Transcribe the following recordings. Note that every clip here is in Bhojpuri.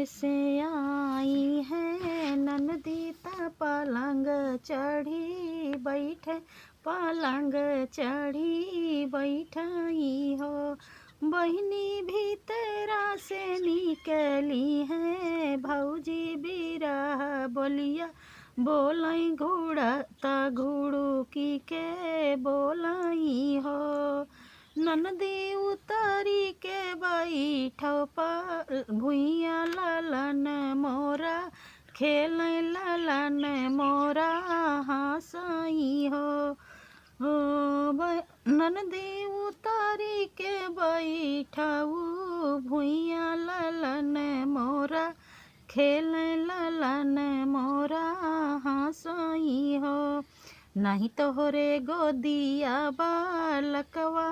से आई है ननदी त पलंग चढ़ी बैठे, पलंग चढ़ी बैठाई हो। बहिनी भीतरा से निकली है भौजी बिरह बोलिया, बोलाई घोड़ा त घुड़ुकी के बोलाई हो। ननदी उतारी के बैठो भुइया ललन मोरा, खेल ललन मोरा हंसाई हो। ननदी उतारी के बैठाऊ भुइया ललन मोरा, खेल ललन मोरा हंसाई हो। नहीं तोहरे गोदिया बालकवा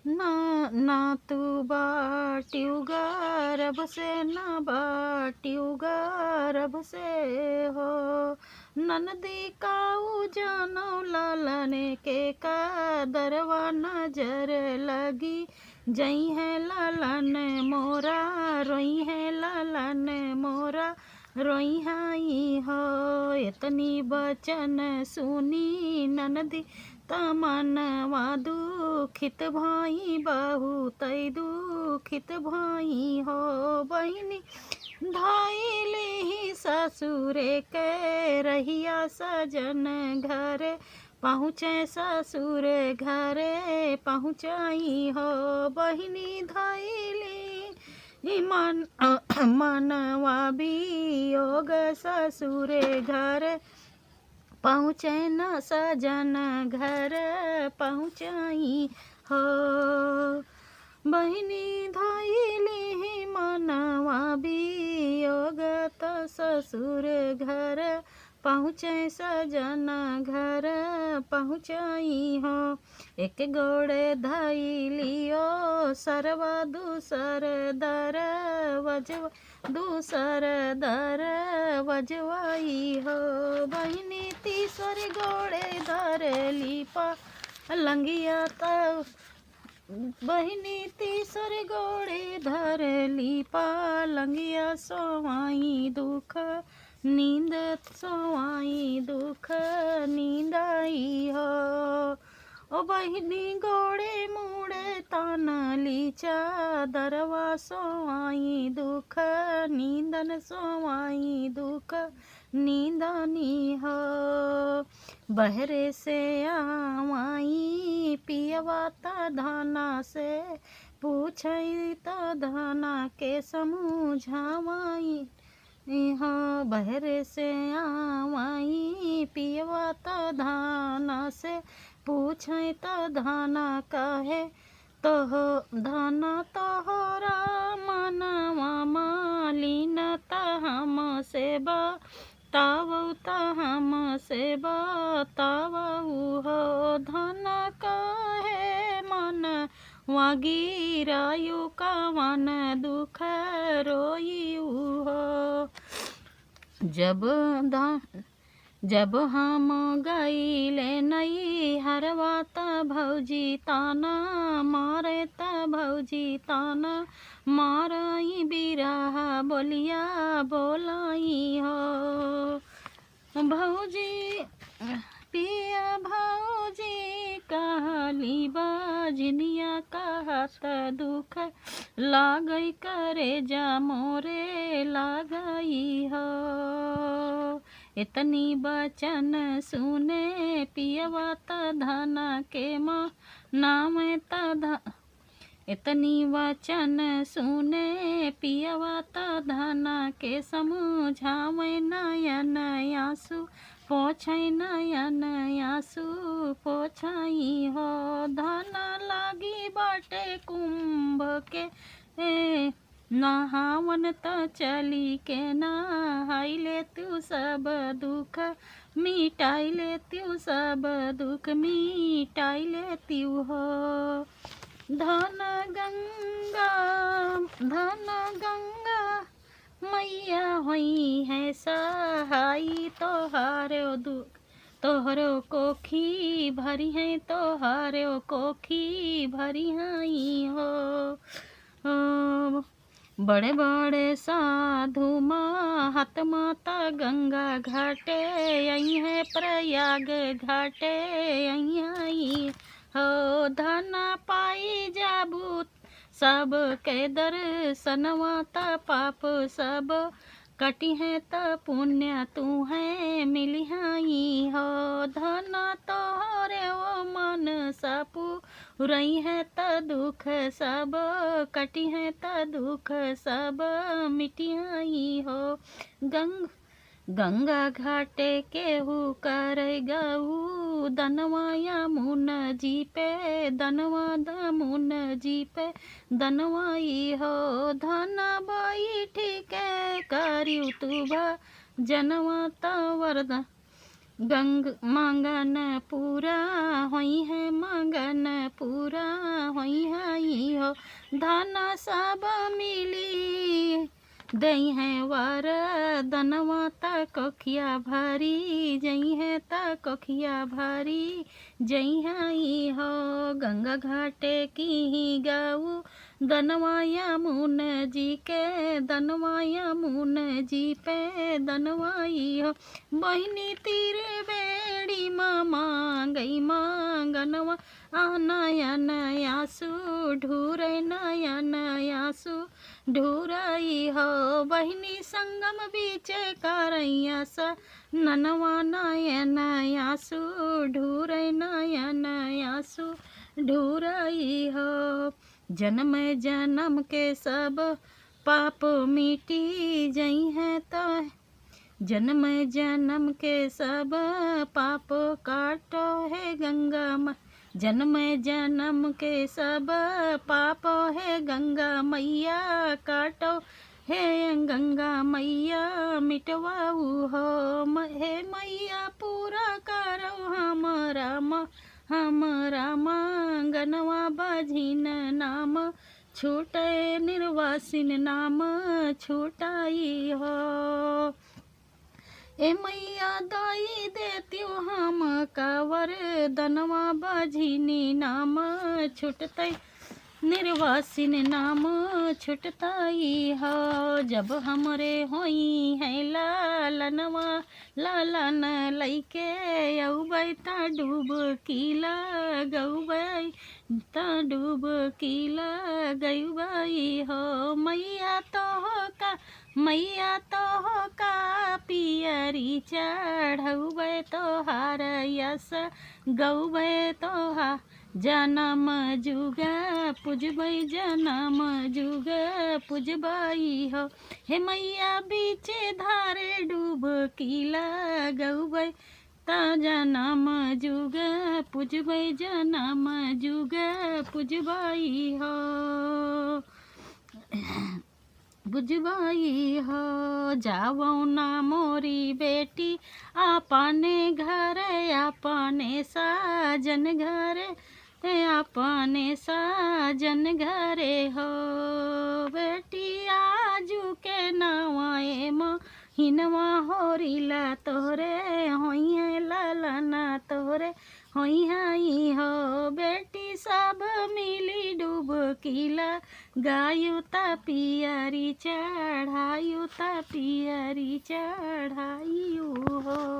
ना तू बाटियू गर्भ से, ना बाटियू गर्भ से हो। ननदी काऊ जानो ललन के कदरवा नजर लगी, जई है ललन मोरा, रोई है ललन मोरा, रोई हाई हो। इतनी बचन सुनी ननदी तमनवा दुखित भाई, बहुत दुखित भाई हो। बहिनी धाइली ससुरे के रहिया, सजन घर पहुँचे ससुर घरे पहुँचाई हो। बहिनी धाइली मनवा वियोग, ससुरे घर पहुँचे न सजन घर पहुँचाई हो। बहिनी धाइली मनवा वियोग, त ससुर घर पहुँचे सजन घर पहुँचाई हो। एक गोड़े धैलियो सरवा, दूसर दर वजवा, दूसर दर वजवाई हो। बहिनी तीसर गोड़े धरली पलंगिया त, बहिनी तीसर गोड़े धरली पलंगिया, सोवाई दुख नींद, सोवाई दुख नींद आई हो। ओ बहिनी गोड़े मुड़े तानली चादरवा, सोवाई दुख नींदन, सोवाई दुख नींदनी हो। बहरे से आवाई पियवा त धाना से, पूछई त धाना के समझावाई हो। बहरे से आवाई पियवा त धाना से, पूछई त धाना कहे तो धाना तोहरा मनवा मालिन, त हम से बतावू, त हम से बतावू हो। धाना कहे मन गिरायु, कवन दुख रोयू हो। जब हम गईले नई हरवा, त भौजी ताना मारे, त भौजी ताना मारई बिरह बोलिया बोलाई हो। भौजी पिया भौजी कहली बाजनिया, कहत दुख लागई करे जा मोरे लागई हो। इतनी बचन सुने पियवा त धाना के नाम त, इतनी वचन सुने पियवा त धाना के समझावे, नयन आंसू पोछै, नयन आंसू पोछई हो। धाना लागी बाटे कुंभ के नहावन, त चली के नहाइले तू सब दुख मिटाइले, तू सब दुख मिटाइले तू हो। धन गंगा मैया होई है सहाई, तोहारो दुख तोहरो कोखी भरी है, तोहारो कोखी भरी हई हो। बड़े बड़े साधु महात्मा गंगा घाटे यही है प्रयाग घाटे यही हो धना पाई जाबू सब के दर्शनवा त पाप सब कटी है त पुण्य तू है मिली हाई हो धन तोहरे वो मन सपू रही है त दुख सब कटी है त दुख सब मिटी आई हो गंगा घाटे केहू करे गऊ दनवा यमुन जी पे दनवा दमुन जी पे दनवाई हो धन बाई ठीक करियू तू जनवा तवरदा मांगन पूरा होई है मांगन पूरा होई है हो धन सब मिली दई है वर दनवा त कोखिया भरी जई है त कोखिया भरी जई है हो गंगा घाटे की गऊ दनवा यमुन जी के दनवा यमुन जी पे दनवाई हो बहिनी तीर बेड़ी मांगई मांगनवा नयन आसू ढूरे नयन आसू ढूरई हो बहिनी संगम बीच करैया स ननवा नयन आसू ढूरे नयन आसू ढूरई हो जन्म जन्म के सब पाप मिटी जई है तो जन्म जन्म के सब पाप काटो है गंगा जन्म जन्म के सब पाप है गंगा मैया काटो हे गंगा मैया मिटवाऊ हो हे मैया पूरा करो हमारा मांगनवा बाझिन नाम छूटे निर्वासिन नाम छूटाई हो ए मैया दाई देत्यो हम कावर दनवा बाझिनी नाम छुटतै निर्वासिन नाम छुटताई हो जब हमरे होई है लालनवा लालन लैके अउबै ता डूब किला गौबै ता डूब किला गौबै हो मैया तो का पियरी चढ़ौबै तोहार यस गौबै तोहा जनम जुग पूजबै जनम जुग पूजबै हो हे मैया बीचे धारे डूब किला गौबै ता जनम जुग पूजबै जनम जुग पूजबै हो बुझबाई हो जावो ना मोरी बेटी अपने घर अपने साजन घर अपने साजन घरे हो बेटी आजू के नवाए हिनवा होरिला तोरे होई है लालना तोरे होई हाई हो बेटी सब मिली डूब किला गायु ता पियरी चढ़ायु ता पियरी चढ़ायु हो।